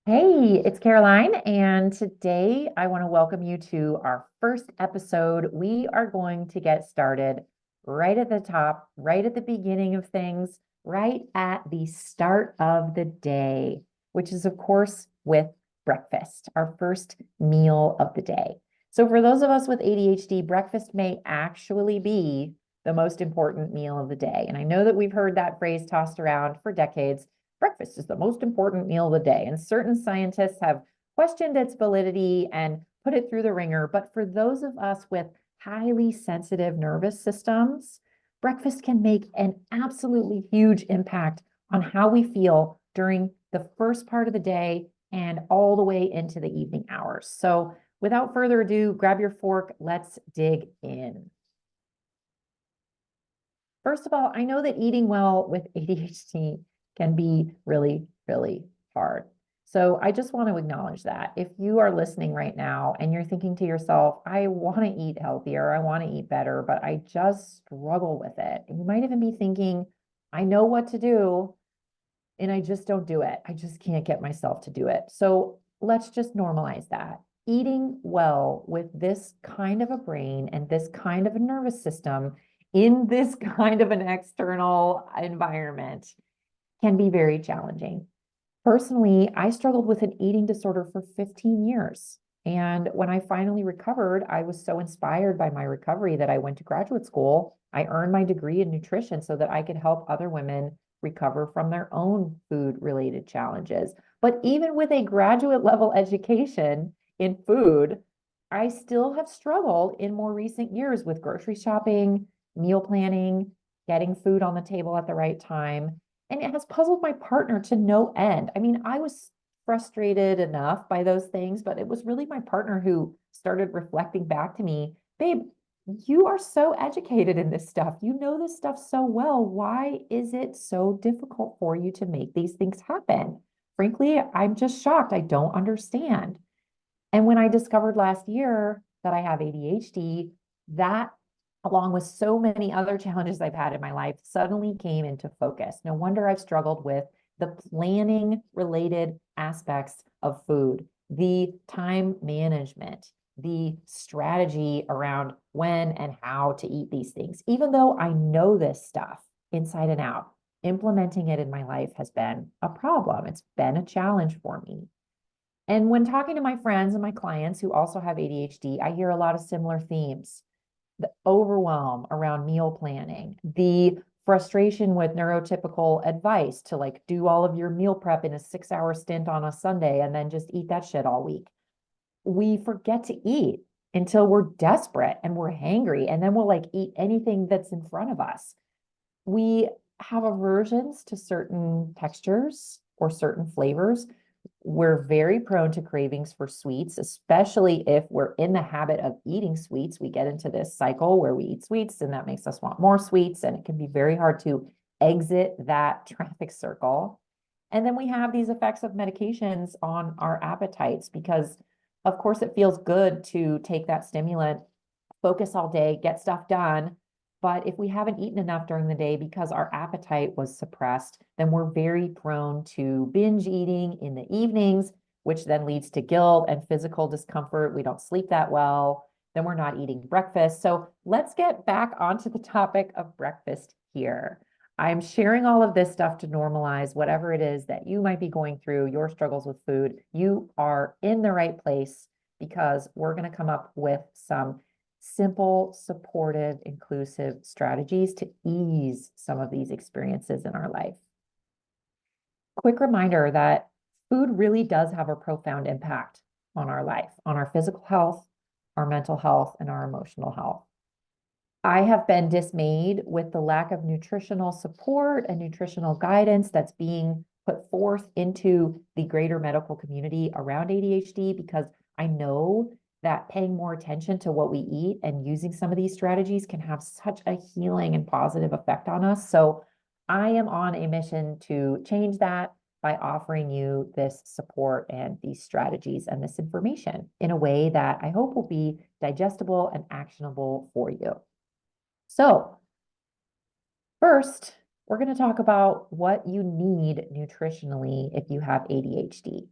Hey, it's Caroline, and today I want to welcome you to our first episode. We are going to get started right at the top, right at the beginning of things, right at the start of the day, which is, of course, with breakfast, our first meal of the day. So, for those of us with ADHD, breakfast may actually be the most important meal of the day. And I know that we've heard that phrase tossed around for decades. Breakfast is the most important meal of the day. And certain scientists have questioned its validity and put it through the ringer. But for those of us with highly sensitive nervous systems, breakfast can make an absolutely huge impact on how we feel during the first part of the day and all the way into the evening hours. So without further ado, grab your fork. Let's dig in. First of all, I know that eating well with ADHD can be really, really hard. So I just want to acknowledge that. If you are listening right now and you're thinking to yourself, I want to eat healthier, I want to eat better, but I just struggle with it. And you might even be thinking, I know what to do, and I just don't do it. I just can't get myself to do it. So let's just normalize that. Eating well with this kind of a brain and this kind of a nervous system in this kind of an external environment can be very challenging. Personally, I struggled with an eating disorder for 15 years. And when I finally recovered, I was so inspired by my recovery that I went to graduate school. I earned my degree in nutrition so that I could help other women recover from their own food related challenges. But even with a graduate level education in food, I still have struggled in more recent years with grocery shopping, meal planning, getting food on the table at the right time. And it has puzzled my partner to no end. I mean, I was frustrated enough by those things, but it was really my partner who started reflecting back to me, babe, you are so educated in this stuff. You know this stuff so well. Why is it so difficult for you to make these things happen? Frankly, I'm just shocked. I don't understand. And when I discovered last year that I have ADHD, that, along with so many other challenges I've had in my life, suddenly came into focus. No wonder I've struggled with the planning related aspects of food, the time management, the strategy around when and how to eat these things. Even though I know this stuff inside and out, implementing it in my life has been a problem. It's been a challenge for me. And when talking to my friends and my clients who also have ADHD, I hear a lot of similar themes. The overwhelm around meal planning, the frustration with neurotypical advice to like do all of your meal prep in a 6 hour stint on a Sunday and then just eat that shit all week. We forget to eat until we're desperate and we're hangry, and then we'll like eat anything that's in front of us. We have aversions to certain textures or certain flavors. We're very prone to cravings for sweets, especially if we're in the habit of eating sweets. We get into this cycle where we eat sweets and that makes us want more sweets, and it can be very hard to exit that traffic circle. And then we have these effects of medications on our appetites because, of course, it feels good to take that stimulant, focus all day, get stuff done. But if we haven't eaten enough during the day because our appetite was suppressed, then we're very prone to binge eating in the evenings, which then leads to guilt and physical discomfort. We don't sleep that well. Then we're not eating breakfast. So let's get back onto the topic of breakfast here. I'm sharing all of this stuff to normalize whatever it is that you might be going through, your struggles with food. You are in the right place because we're going to come up with some simple, supportive, inclusive strategies to ease some of these experiences in our life. Quick reminder that food really does have a profound impact on our life, on our physical health, our mental health, and our emotional health. I have been dismayed with the lack of nutritional support and nutritional guidance that's being put forth into the greater medical community around ADHD, because I know that paying more attention to what we eat and using some of these strategies can have such a healing and positive effect on us. So I am on a mission to change that by offering you this support and these strategies and this information in a way that I hope will be digestible and actionable for you. So first, we're going to talk about what you need nutritionally if you have ADHD.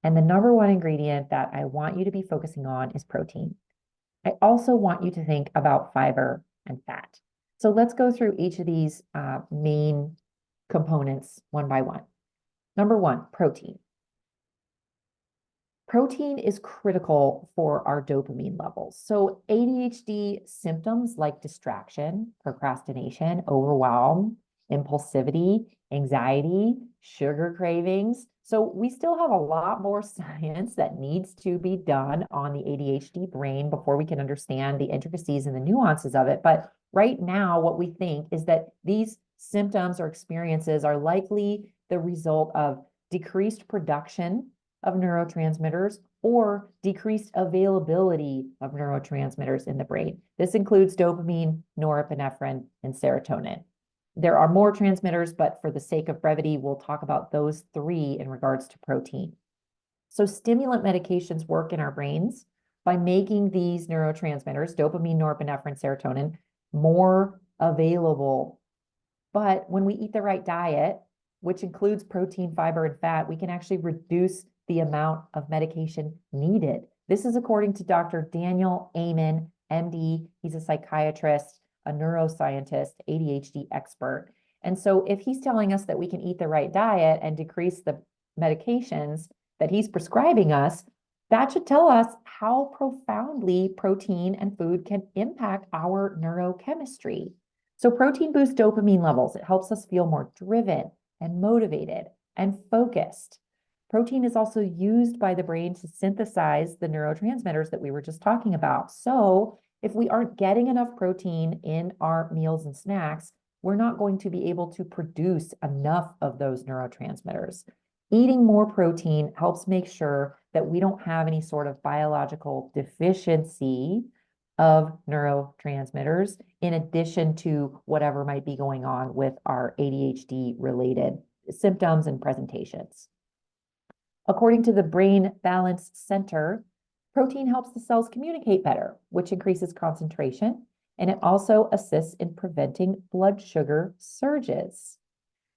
And the number one ingredient that I want you to be focusing on is protein. I also want you to think about fiber and fat. So let's go through each of these main components one by one. Number one, protein. Protein is critical for our dopamine levels. So ADHD symptoms like distraction, procrastination, overwhelm, impulsivity, anxiety, sugar cravings. So we still have a lot more science that needs to be done on the ADHD brain before we can understand the intricacies and the nuances of it. But right now, what we think is that these symptoms or experiences are likely the result of decreased production of neurotransmitters or decreased availability of neurotransmitters in the brain. This includes dopamine, norepinephrine, and serotonin. There are more transmitters, but for the sake of brevity, we'll talk about those three in regards to protein. So stimulant medications work in our brains by making these neurotransmitters, dopamine, norepinephrine, serotonin, more available. But when we eat the right diet, which includes protein, fiber, and fat, we can actually reduce the amount of medication needed. This is according to Dr. Daniel Amen, MD. He's a psychiatrist, a neuroscientist, ADHD expert. And so if he's telling us that we can eat the right diet and decrease the medications that he's prescribing us, that should tell us how profoundly protein and food can impact our neurochemistry. So protein boosts dopamine levels. It helps us feel more driven and motivated and focused. Protein is also used by the brain to synthesize the neurotransmitters that we were just talking about. So if we aren't getting enough protein in our meals and snacks, we're not going to be able to produce enough of those neurotransmitters. Eating more protein helps make sure that we don't have any sort of biological deficiency of neurotransmitters, in addition to whatever might be going on with our ADHD-related symptoms and presentations. According to the Brain Balance Center, protein helps the cells communicate better, which increases concentration, and it also assists in preventing blood sugar surges.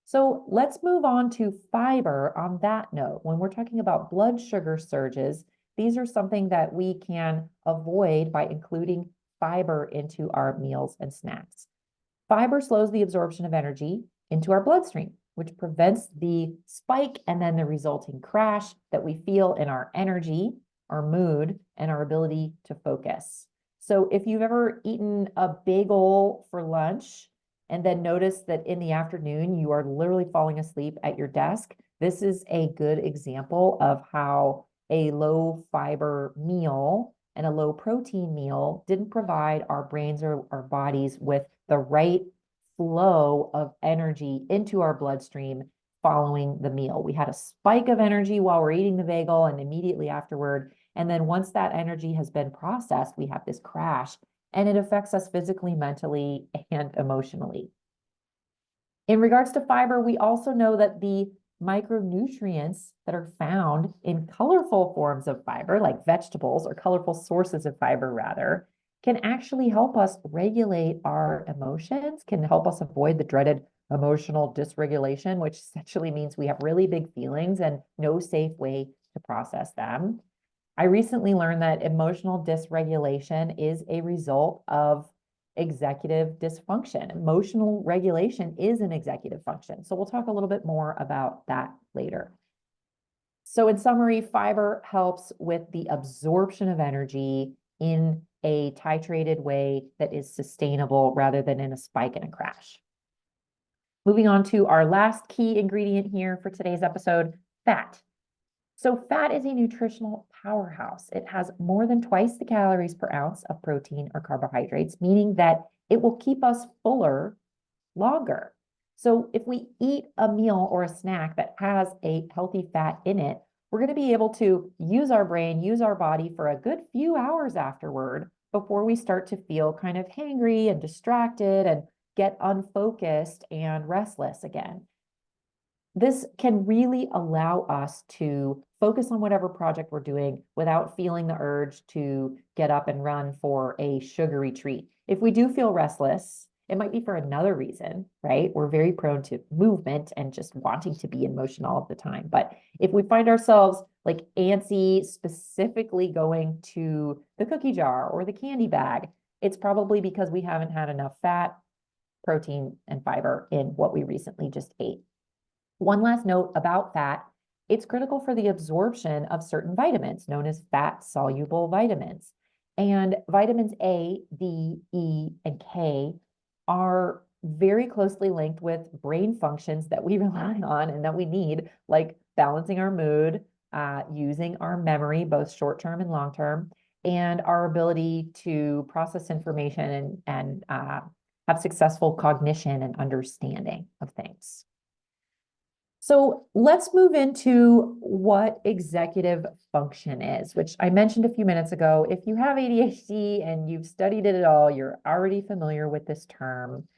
So let's move on to fiber on that note. When we're talking about blood sugar surges, these are something that we can avoid by including fiber into our meals and snacks. Fiber slows the absorption of energy into our bloodstream, which prevents the spike and then the resulting crash that we feel in our energy, our mood, and our ability to focus. So if you've ever eaten a bagel for lunch and then noticed that in the afternoon you are literally falling asleep at your desk, this is a good example of how a low fiber meal and a low protein meal didn't provide our brains or our bodies with the right flow of energy into our bloodstream following the meal. We had a spike of energy while we're eating the bagel and immediately afterward. And then once that energy has been processed, we have this crash, and it affects us physically, mentally, and emotionally. In regards to fiber, we also know that the micronutrients that are found in colorful forms of fiber, like vegetables, or colorful sources of fiber rather, can actually help us regulate our emotions, can help us avoid the dreaded emotional dysregulation, which essentially means we have really big feelings and no safe way to process them. I recently learned that emotional dysregulation is a result of executive dysfunction. Emotional regulation is an executive function. So we'll talk a little bit more about that later. So in summary, fiber helps with the absorption of energy in a titrated way that is sustainable rather than in a spike and a crash. Moving on to our last key ingredient here for today's episode, fat. So fat is a nutritional powerhouse. It has more than twice the calories per ounce of protein or carbohydrates, meaning that it will keep us fuller longer. So if we eat a meal or a snack that has a healthy fat in it, we're going to be able to use our brain, use our body for a good few hours afterward before we start to feel kind of hangry and distracted and get unfocused and restless again. This can really allow us to focus on whatever project we're doing without feeling the urge to get up and run for a sugary treat. If we do feel restless, it might be for another reason, right? We're very prone to movement and just wanting to be in motion all of the time. But if we find ourselves like antsy, specifically going to the cookie jar or the candy bag, it's probably because we haven't had enough fat, protein, and fiber in what we recently just ate. One last note about fat, it's critical for the absorption of certain vitamins known as fat-soluble vitamins. And vitamins A, D, E, and K are very closely linked with brain functions that we rely on and that we need, like balancing our mood, using our memory, both short-term and long-term, and our ability to process information and have successful cognition and understanding of things. So let's move into what executive function is, which I mentioned a few minutes ago. If you have ADHD and you've studied it at all, you're already familiar with this term.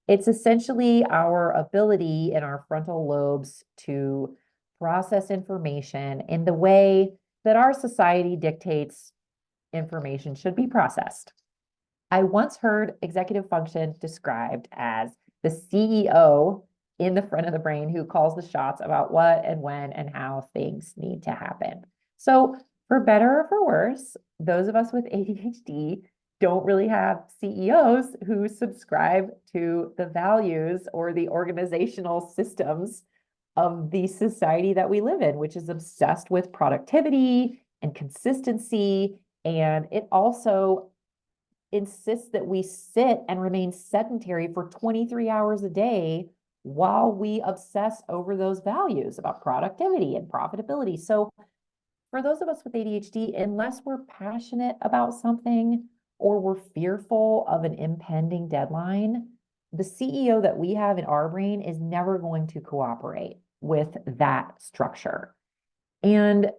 It's essentially our ability in our frontal lobes to process information in the way that our society dictates information should be processed. I once heard executive function described as the CEO in the front of the brain who calls the shots about what and when and how things need to happen. So, for better or for worse, those of us with ADHD don't really have CEOs who subscribe to the values or the organizational systems of the society that we live in, which is obsessed with productivity and consistency. And it also insists that we sit and remain sedentary for 23 hours a day while we obsess over those values about productivity and profitability. So for those of us with ADHD, unless we're passionate about something or we're fearful of an impending deadline, the CEO that we have in our brain is never going to cooperate with that structure. And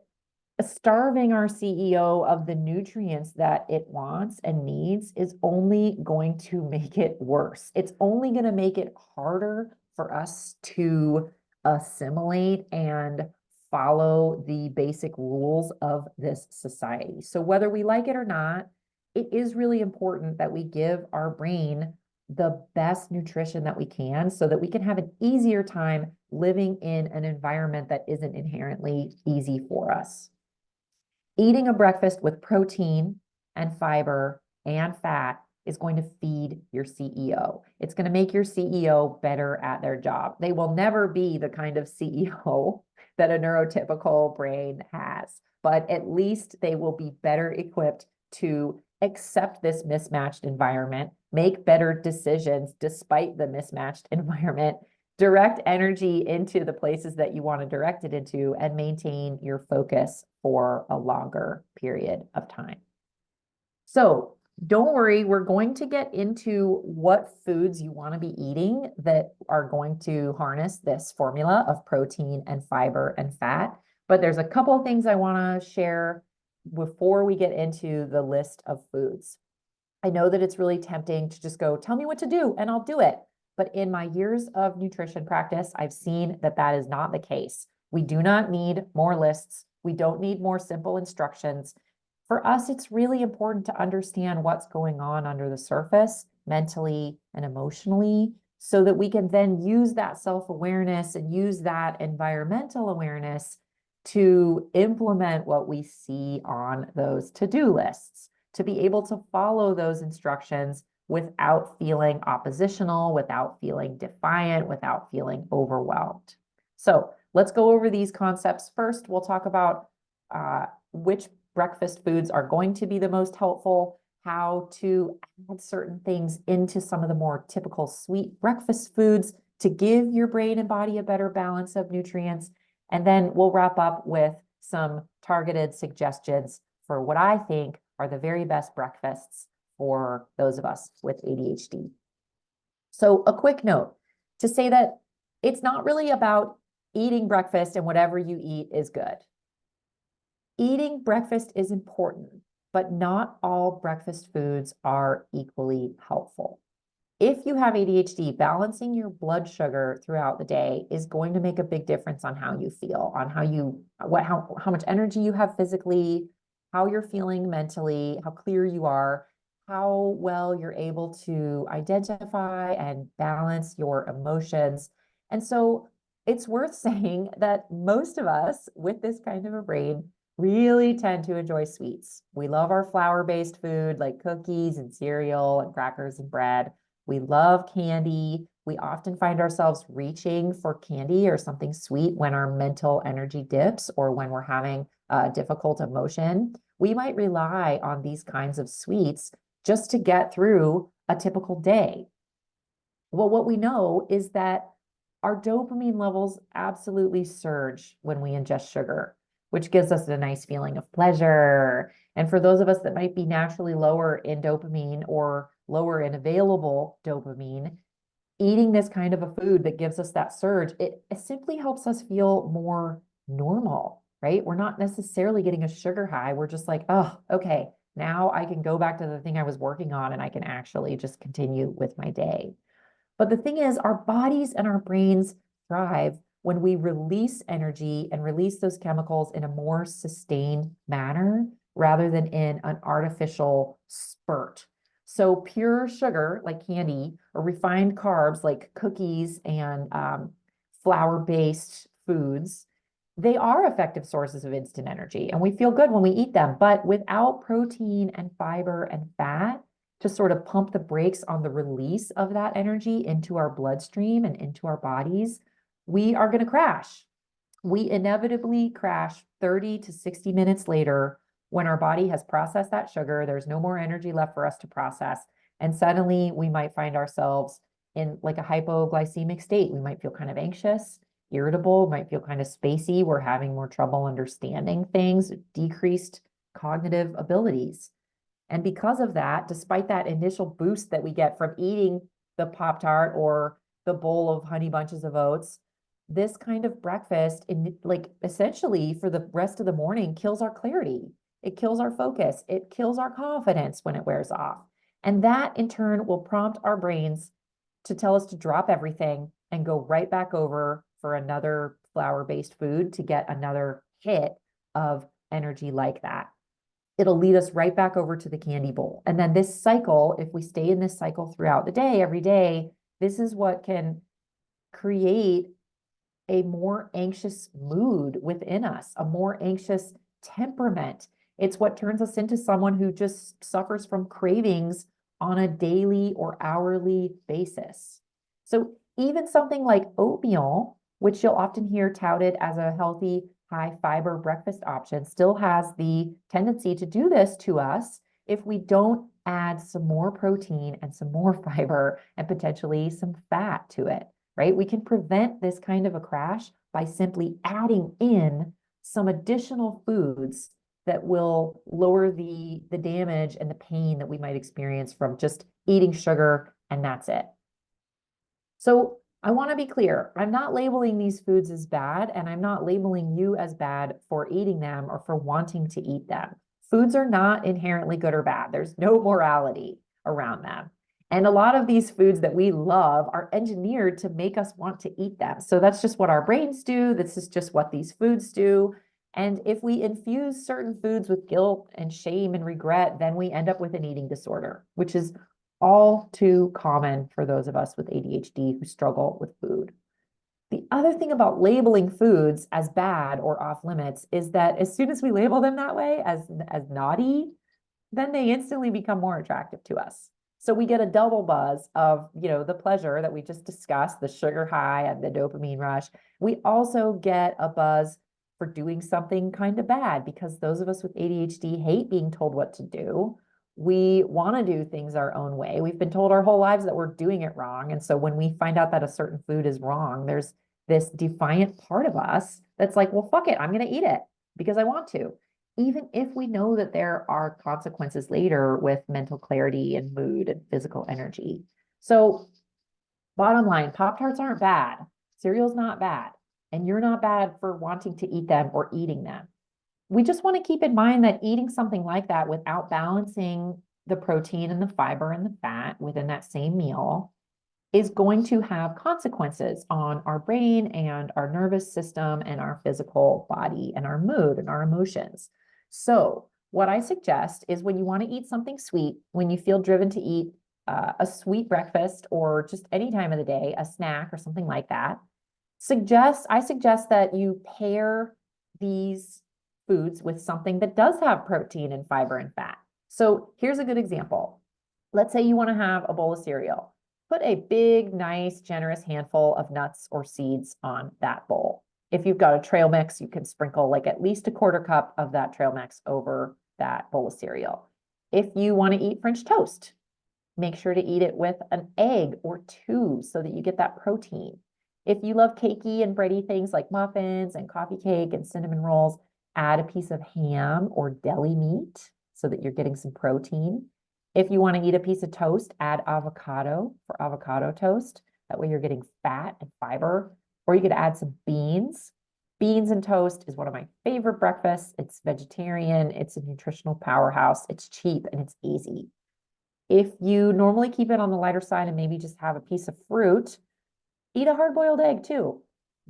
starving our CEO of the nutrients that it wants and needs is only going to make it worse. It's only going to make it harder for us to assimilate and follow the basic rules of this society. So whether we like it or not, it is really important that we give our brain the best nutrition that we can so that we can have an easier time living in an environment that isn't inherently easy for us. Eating a breakfast with protein and fiber and fat is going to feed your CEO. It's going to make your CEO better at their job. They will never be the kind of CEO that a neurotypical brain has, but at least they will be better equipped to accept this mismatched environment, make better decisions despite the mismatched environment, direct energy into the places that you want to direct it into, and maintain your focus for a longer period of time. So don't worry, we're going to get into what foods you want to be eating that are going to harness this formula of protein and fiber and fat. But there's a couple of things I want to share before we get into the list of foods. I know that it's really tempting to just go, tell me what to do, and I'll do it. But in my years of nutrition practice, I've seen that that is not the case. We do not need more lists. We don't need more simple instructions. For us, it's really important to understand what's going on under the surface, mentally and emotionally, so that we can then use that self-awareness and use that environmental awareness to implement what we see on those to-do lists, to be able to follow those instructions without feeling oppositional, without feeling defiant, without feeling overwhelmed. So let's go over these concepts. First, we'll talk about which breakfast foods are going to be the most helpful, how to add certain things into some of the more typical sweet breakfast foods to give your brain and body a better balance of nutrients. And then we'll wrap up with some targeted suggestions for what I think are the very best breakfasts for those of us with ADHD. So a quick note to say that it's not really about eating breakfast and whatever you eat is good. Eating breakfast is important, but not all breakfast foods are equally helpful. If you have ADHD, balancing your blood sugar throughout the day is going to make a big difference on how you feel, on how much energy you have physically, how you're feeling mentally, how clear you are, how well you're able to identify and balance your emotions. And so it's worth saying that most of us with this kind of a brain really tend to enjoy sweets. We love our flour-based food like cookies and cereal and crackers and bread. We love candy. We often find ourselves reaching for candy or something sweet when our mental energy dips or when we're having a difficult emotion. We might rely on these kinds of sweets just to get through a typical day. Well, what we know is that our dopamine levels absolutely surge when we ingest sugar, which gives us a nice feeling of pleasure. And for those of us that might be naturally lower in dopamine or lower in available dopamine, eating this kind of a food that gives us that surge, it simply helps us feel more normal, right? We're not necessarily getting a sugar high. We're just like, oh, okay, now I can go back to the thing I was working on and I can actually just continue with my day. But the thing is, our bodies and our brains thrive when we release energy and release those chemicals in a more sustained manner rather than in an artificial spurt. So pure sugar like candy or refined carbs like cookies and flour-based foods, they are effective sources of instant energy and we feel good when we eat them. But without protein and fiber and fat, to sort of pump the brakes on the release of that energy into our bloodstream and into our bodies, we are going to crash. We inevitably crash 30 to 60 minutes later when our body has processed that sugar. There's no more energy left for us to process. And suddenly we might find ourselves in like a hypoglycemic state. We might feel kind of anxious, irritable, might feel kind of spacey. We're having more trouble understanding things, decreased cognitive abilities. And because of that, despite that initial boost that we get from eating the Pop-Tart or the bowl of Honey Bunches of Oats, this kind of breakfast, like essentially for the rest of the morning, kills our clarity. It kills our focus. It kills our confidence when it wears off. And that in turn will prompt our brains to tell us to drop everything and go right back over for another flour-based food to get another hit of energy like that. It'll lead us right back over to the candy bowl. And then this cycle, if we stay in this cycle throughout the day, every day, this is what can create a more anxious mood within us, a more anxious temperament. It's what turns us into someone who just suffers from cravings on a daily or hourly basis. So even something like oatmeal, which you'll often hear touted as a healthy, high fiber breakfast option, still has the tendency to do this to us if we don't add some more protein and some more fiber and potentially some fat to it, right? We can prevent this kind of a crash by simply adding in some additional foods that will lower the damage and the pain that we might experience from just eating sugar and that's it. So I want to be clear. I'm not labeling these foods as bad, and I'm not labeling you as bad for eating them or for wanting to eat them. Foods are not inherently good or bad. There's no morality around them. And a lot of these foods that we love are engineered to make us want to eat them. So that's just what our brains do. This is just what these foods do. And if we infuse certain foods with guilt and shame and regret, then we end up with an eating disorder, which is all too common for those of us with ADHD who struggle with food. The other thing about labeling foods as bad or off limits is that as soon as we label them that way as naughty, then they instantly become more attractive to us. So we get a double buzz of, the pleasure that we just discussed, the sugar high and the dopamine rush. We also get a buzz for doing something kind of bad because those of us with ADHD hate being told what to do. We want to do things our own way. We've been told our whole lives that we're doing it wrong. And so when we find out that a certain food is wrong, there's this defiant part of us that's like, well, fuck it, I'm going to eat it because I want to, even if we know that there are consequences later with mental clarity and mood and physical energy. So bottom line, Pop-Tarts aren't bad. Cereal's not bad. And you're not bad for wanting to eat them or eating them. We just want to keep in mind that eating something like that without balancing the protein and the fiber and the fat within that same meal is going to have consequences on our brain and our nervous system and our physical body and our mood and our emotions. So what I suggest is when you want to eat something sweet, when you feel driven to eat a sweet breakfast or just any time of the day, a snack or something like that, I suggest that you pair these foods with something that does have protein and fiber and fat. So here's a good example. Let's say you want to have a bowl of cereal. Put a big, nice, generous handful of nuts or seeds on that bowl. If you've got a trail mix, you can sprinkle like at least a quarter cup of that trail mix over that bowl of cereal. If you want to eat French toast, make sure to eat it with an egg or two so that you get that protein. If you love cakey and bready things like muffins and coffee cake and cinnamon rolls, add a piece of ham or deli meat so that you're getting some protein. If you want to eat a piece of toast, add avocado for avocado toast. That way you're getting fat and fiber. Or you could add some beans. Beans and toast is one of my favorite breakfasts. It's vegetarian, it's a nutritional powerhouse, it's cheap, and it's easy. If you normally keep it on the lighter side and maybe just have a piece of fruit, eat a hard-boiled egg too.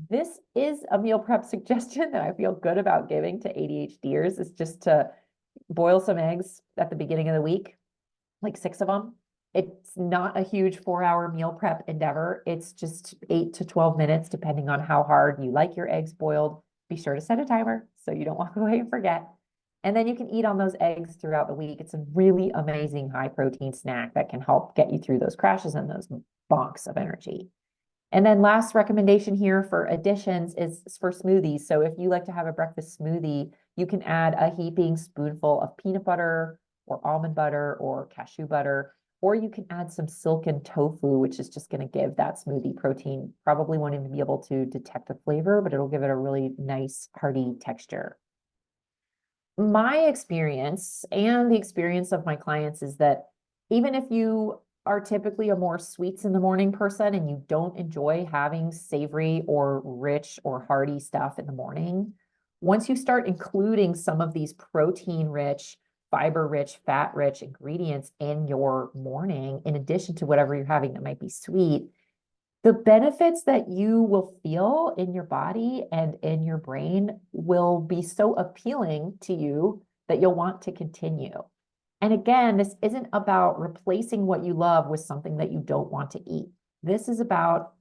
This is a meal prep suggestion that I feel good about giving to ADHDers, is just to boil some eggs at the beginning of the week, like 6 of them. It's not a huge 4-hour meal prep endeavor. It's just 8 to 12 minutes, depending on how hard you like your eggs boiled. Be sure to set a timer so you don't walk away and forget. And then you can eat on those eggs throughout the week. It's a really amazing high protein snack that can help get you through those crashes and those bonks of energy. And then last recommendation here for additions is for smoothies. So if you like to have a breakfast smoothie, you can add a heaping spoonful of peanut butter or almond butter or cashew butter, or you can add some silken tofu, which is just going to give that smoothie protein. Probably won't even be able to detect the flavor, but it'll give it a really nice, hearty texture. My experience and the experience of my clients is that even if you are typically a more sweets in the morning person and you don't enjoy having savory or rich or hearty stuff in the morning, once you start including some of these protein rich, fiber rich, fat rich ingredients in your morning, in addition to whatever you're having that might be sweet, the benefits that you will feel in your body and in your brain will be so appealing to you that you'll want to continue. And again, this isn't about replacing what you love with something that you don't want to eat. This is about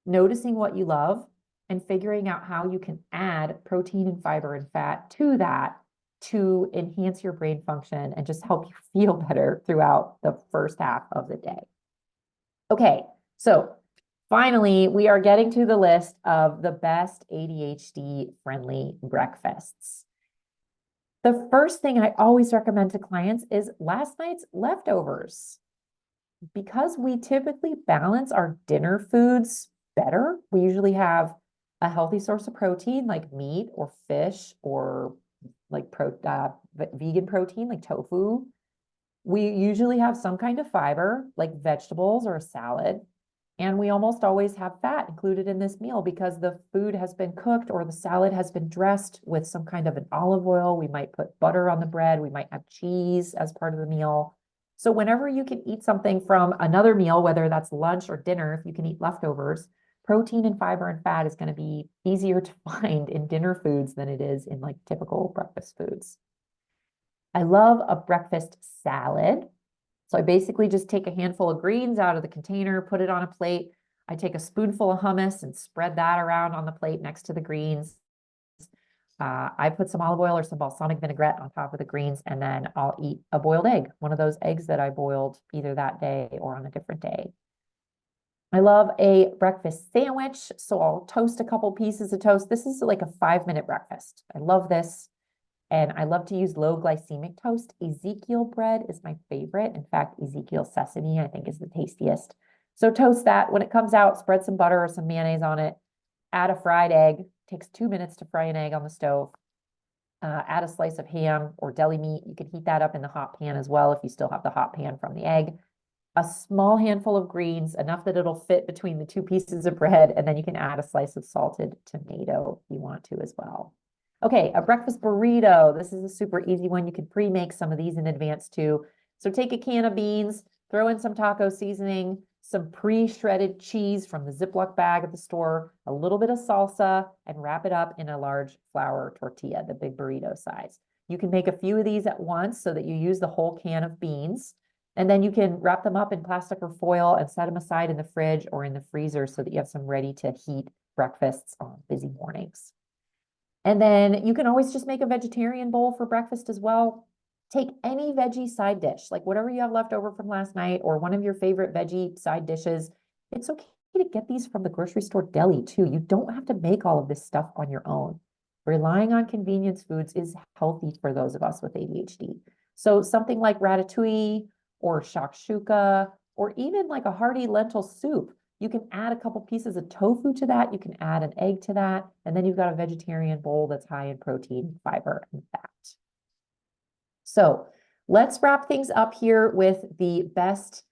noticing what you love and figuring out how you can add protein and fiber and fat to that to enhance your brain function and just help you feel better throughout the first half of the day. Okay, so finally, we are getting to the list of the best ADHD-friendly breakfasts. The first thing I always recommend to clients is last night's leftovers. Because we typically balance our dinner foods better, we usually have a healthy source of protein like meat or fish or like vegan protein like tofu. We usually have some kind of fiber like vegetables or a salad. And we almost always have fat included in this meal because the food has been cooked or the salad has been dressed with some kind of an olive oil. We might put butter on the bread. We might have cheese as part of the meal. So whenever you can eat something from another meal, whether that's lunch or dinner, if you can eat leftovers, protein and fiber and fat is going to be easier to find in dinner foods than it is in like typical breakfast foods. I love a breakfast salad. So I basically just take a handful of greens out of the container, put it on a plate. I take a spoonful of hummus and spread that around on the plate next to the greens. I put some olive oil or some balsamic vinaigrette on top of the greens, and then I'll eat a boiled egg, one of those eggs that I boiled either that day or on a different day. I love a breakfast sandwich, so I'll toast a couple pieces of toast. This is like a 5-minute breakfast. I love this. And I love to use low glycemic toast. Ezekiel bread is my favorite. In fact, Ezekiel sesame, I think, is the tastiest. So toast that. When it comes out, spread some butter or some mayonnaise on it. Add a fried egg. Takes 2 minutes to fry an egg on the stove. Add a slice of ham or deli meat. You can heat that up in the hot pan as well if you still have the hot pan from the egg. A small handful of greens, enough that it'll fit between the 2 pieces of bread. And then you can add a slice of salted tomato if you want to as well. Okay, a breakfast burrito. This is a super easy one. You can pre-make some of these in advance too. So take a can of beans, throw in some taco seasoning, some pre-shredded cheese from the Ziploc bag at the store, a little bit of salsa, and wrap it up in a large flour tortilla, the big burrito size. You can make a few of these at once so that you use the whole can of beans. And then you can wrap them up in plastic or foil and set them aside in the fridge or in the freezer so that you have some ready to heat breakfasts on busy mornings. And then you can always just make a vegetarian bowl for breakfast as well. Take any veggie side dish, like whatever you have left over from last night or one of your favorite veggie side dishes. It's okay to get these from the grocery store deli too. You don't have to make all of this stuff on your own. Relying on convenience foods is healthy for those of us with ADHD. So something like ratatouille or shakshuka, or even like a hearty lentil soup. You can add a couple pieces of tofu to that. You can add an egg to that. And then you've got a vegetarian bowl that's high in protein, fiber, and fat. So let's wrap things up here with the best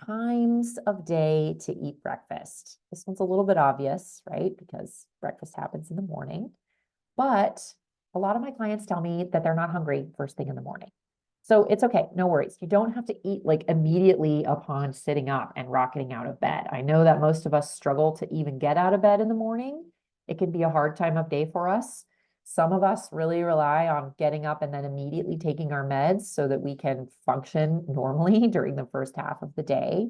times of day to eat breakfast. This one's a little bit obvious, right? Because breakfast happens in the morning. But a lot of my clients tell me that they're not hungry first thing in the morning. So it's okay, no worries. You don't have to eat like immediately upon sitting up and rocketing out of bed. I know that most of us struggle to even get out of bed in the morning. It can be a hard time of day for us. Some of us really rely on getting up and then immediately taking our meds so that we can function normally during the first half of the day.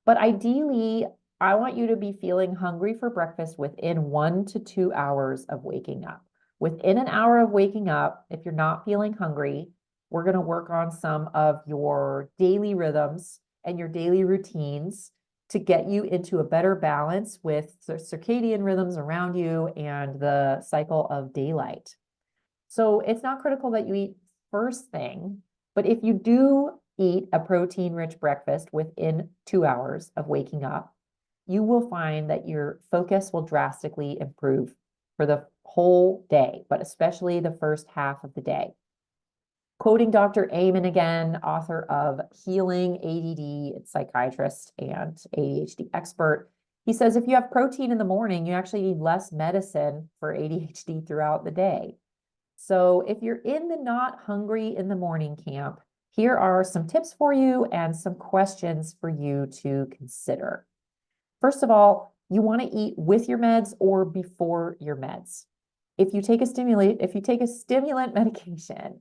But ideally, I want you to be feeling hungry for breakfast within 1 to 2 hours of waking up. Within an hour of waking up, if you're not feeling hungry, we're going to work on some of your daily rhythms and your daily routines to get you into a better balance with the circadian rhythms around you and the cycle of daylight. So it's not critical that you eat first thing, but if you do eat a protein-rich breakfast within 2 hours of waking up, you will find that your focus will drastically improve for the whole day, but especially the first half of the day. Quoting Dr. Amen again, author of Healing ADD, psychiatrist and ADHD expert, he says if you have protein in the morning, you actually need less medicine for ADHD throughout the day. So if you're in the not hungry in the morning camp, here are some tips for you and some questions for you to consider. First of all, you want to eat with your meds or before your meds. If you take a stimulant medication,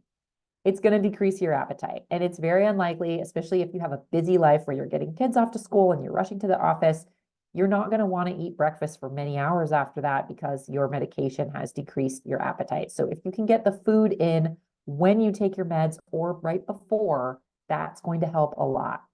it's going to decrease your appetite. And it's very unlikely, especially if you have a busy life where you're getting kids off to school and you're rushing to the office, you're not going to want to eat breakfast for many hours after that because your medication has decreased your appetite. So if you can get the food in when you take your meds or right before, that's going to help a lot.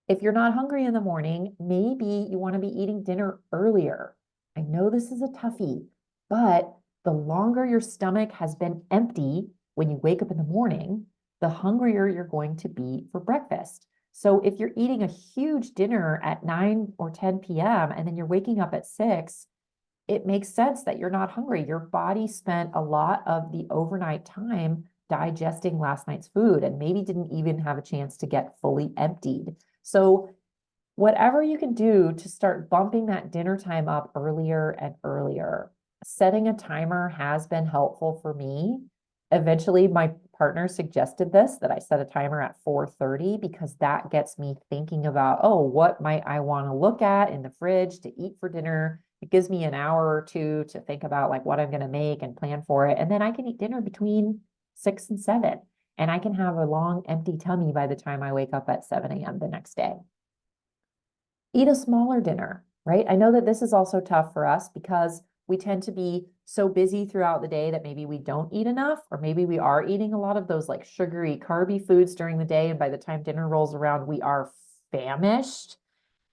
If you're not hungry in the morning, maybe you want to be eating dinner earlier. I know this is a toughie, but the longer your stomach has been empty when you wake up in the morning, the hungrier you're going to be for breakfast. So if you're eating a huge dinner at 9 or 10 p.m. and then you're waking up at 6, it makes sense that you're not hungry. Your body spent a lot of the overnight time digesting last night's food and maybe didn't even have a chance to get fully emptied. So whatever you can do to start bumping that dinner time up earlier and earlier. Setting a timer has been helpful for me. Eventually, my partner suggested this, that I set a timer at 4:30 because that gets me thinking about, oh, what might I want to look at in the fridge to eat for dinner? It gives me an hour or two to think about like what I'm going to make and plan for it. And then I can eat dinner between 6 and 7. And I can have a long empty tummy by the time I wake up at 7 a.m. the next day. Eat a smaller dinner, right? I know that this is also tough for us because we tend to be so busy throughout the day that maybe we don't eat enough, or maybe we are eating a lot of those like sugary, carby foods during the day. And by the time dinner rolls around, we are famished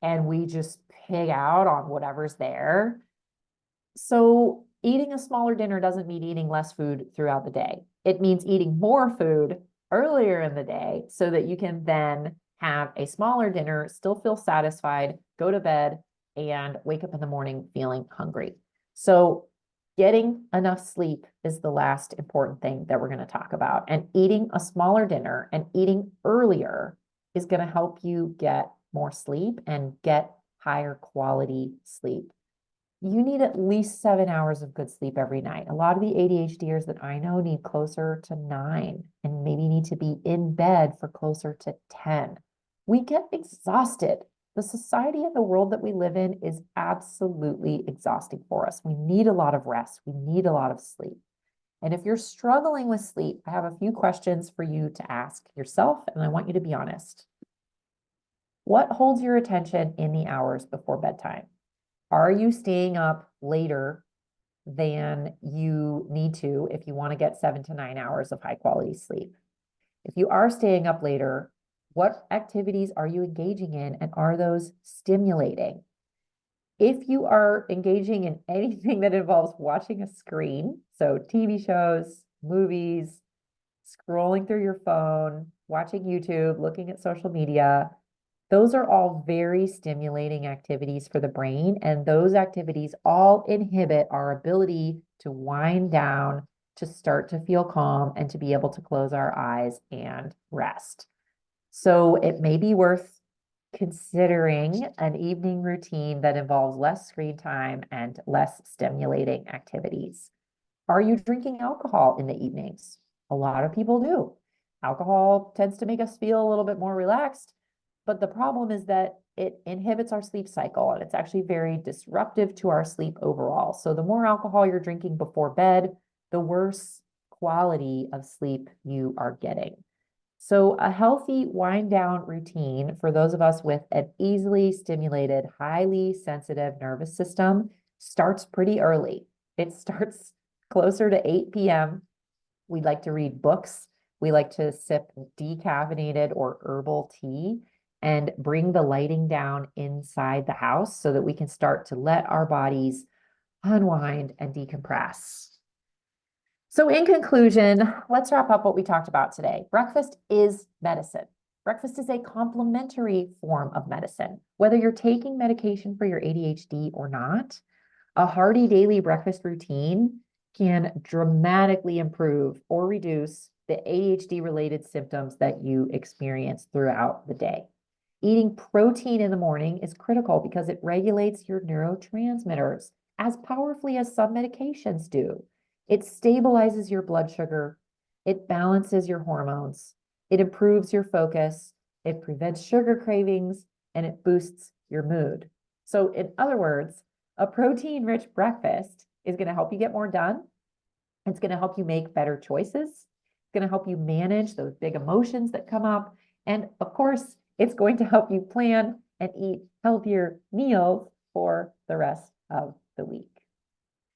and we just pig out on whatever's there. So eating a smaller dinner doesn't mean eating less food throughout the day. It means eating more food earlier in the day so that you can then have a smaller dinner, still feel satisfied, go to bed, and wake up in the morning feeling hungry. So getting enough sleep is the last important thing that we're going to talk about. And eating a smaller dinner and eating earlier is going to help you get more sleep and get higher quality sleep. You need at least 7 hours of good sleep every night. A lot of the ADHDers that I know need closer to 9 and maybe need to be in bed for closer to 10. We get exhausted. The society and the world that we live in is absolutely exhausting for us. We need a lot of rest. We need a lot of sleep. And if you're struggling with sleep, I have a few questions for you to ask yourself, and I want you to be honest. What holds your attention in the hours before bedtime? Are you staying up later than you need to if you want to get 7 to 9 hours of high quality sleep? If you are staying up later, what activities are you engaging in, and are those stimulating? If you are engaging in anything that involves watching a screen, so TV shows, movies, scrolling through your phone, watching YouTube, looking at social media, those are all very stimulating activities for the brain. And those activities all inhibit our ability to wind down, to start to feel calm, and to be able to close our eyes and rest. So it may be worth considering an evening routine that involves less screen time and less stimulating activities. Are you drinking alcohol in the evenings? A lot of people do. Alcohol tends to make us feel a little bit more relaxed, but the problem is that it inhibits our sleep cycle and it's actually very disruptive to our sleep overall. So the more alcohol you're drinking before bed, the worse quality of sleep you are getting. So a healthy wind down routine for those of us with an easily stimulated, highly sensitive nervous system starts pretty early. It starts closer to 8 p.m. We like to read books. We like to sip decaffeinated or herbal tea and bring the lighting down inside the house so that we can start to let our bodies unwind and decompress. So in conclusion, let's wrap up what we talked about today. Breakfast is medicine. Breakfast is a complementary form of medicine. Whether you're taking medication for your ADHD or not, a hearty daily breakfast routine can dramatically improve or reduce the ADHD-related symptoms that you experience throughout the day. Eating protein in the morning is critical because it regulates your neurotransmitters as powerfully as some medications do. It stabilizes your blood sugar, it balances your hormones, it improves your focus, it prevents sugar cravings, and it boosts your mood. So in other words, a protein-rich breakfast is going to help you get more done. It's going to help you make better choices. It's going to help you manage those big emotions that come up. And of course, it's going to help you plan and eat healthier meals for the rest of the week.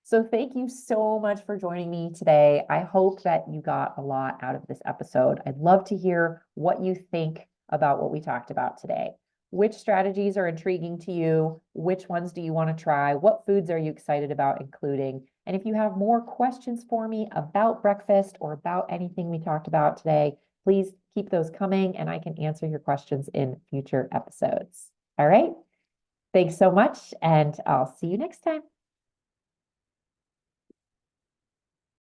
So thank you so much for joining me today. I hope that you got a lot out of this episode. I'd love to hear what you think about what we talked about today. Which strategies are intriguing to you? Which ones do you want to try? What foods are you excited about including? And if you have more questions for me about breakfast or about anything we talked about today, please keep those coming and I can answer your questions in future episodes. All right. Thanks so much, and I'll see you next time.